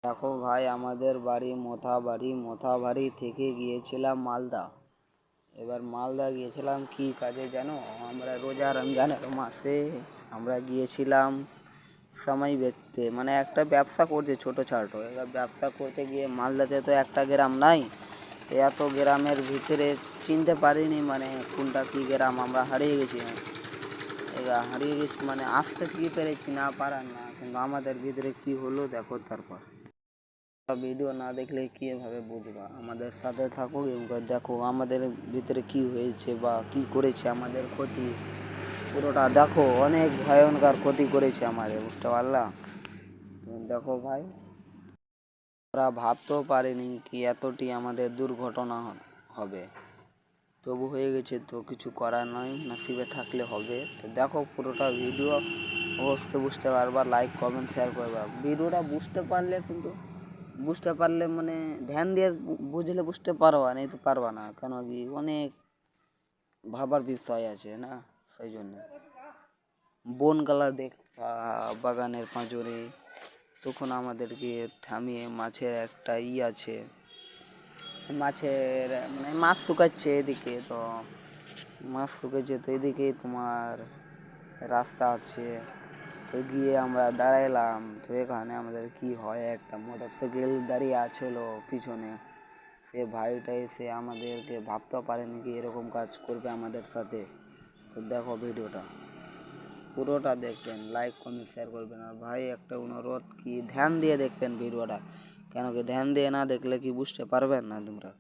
দেখো ভাই, আমাদের বাড়ি মোথাবাড়ি থেকে গিয়েছিলাম মালদা। এবার মালদা গিয়েছিলাম কি কাজে জানো? আমরা রোজা রমজানের মাসে আমরা গিয়েছিলাম সময় দেখতে, মানে একটা ব্যবসা করছে ছোটো ছাটো। এবার ব্যবসা করতে গিয়ে মালদাতে তো একটা গ্রাম নাই, এত গ্রামের ভিতরে চিনতে পারিনি, মানে কোনটা কী গ্রাম আমরা হারিয়ে গেছি। এবার হারিয়ে গেছি মানে আসতে ঠিকই পেরেছি, না পারার না, কিন্তু আমাদের ভিতরে কি হলো দেখো। তারপর ভিডিও না দেখলে কীভাবে বুঝবা? আমাদের সাথে থাকো এবং দেখো আমাদের ভিতরে কি হয়েছে বা কি করেছে, আমাদের ক্ষতি পুরোটা দেখো। অনেক ভয়ঙ্কর ক্ষতি করেছে আমাদের, বুঝতে পারলাম। দেখো ভাই, ওরা ভাবতেও পারেনি কি এতটি আমাদের দুর্ঘটনা হবে। তবু হয়ে গেছে, তো কিছু করার নয়, নসিবে থাকলে হবে। তো দেখো পুরোটা ভিডিও, অবশ্যই বুঝতে পারবা। লাইক কমেন্ট শেয়ার করবা। ভিডিওটা বুঝতে পারলে মানে ধ্যান দিয়ে বুঝলে বুঝতে পারবা, নেই তো পারবা না। কেন কি অনেক ভাবার বিষয় আছে না, সেই জন্য। বনগালা দেখবা বাগানের পাঁজরে, তখন আমাদেরকে থামিয়ে মাছের একটা আছে, মাছের মানে মাছ শুকাচ্ছে এদিকে। তো মাছ শুকেছে, তো এদিকে তোমার রাস্তা আছে। তো গিয়ে আমরা দাঁড়াইলাম। তো এখানে আমাদের কি হয়, একটা মোটর সাইকেল দাঁড়িয়ে আছিল পিছনে। সে ভাইটা এসে আমাদেরকে ভাবতেও পারেনি কি এরকম কাজ করবে আমাদের সাথে। তো দেখো ভিডিওটা পুরোটা দেখবেন, লাইক কমেন্ট শেয়ার করবেন। আর ভাই একটা অনুরোধ, কি ধ্যান দিয়ে দেখবেন ভিডিওটা। কেন কি ধ্যান দিয়ে না দেখলে কি বুঝতে পারবেন না তোমরা।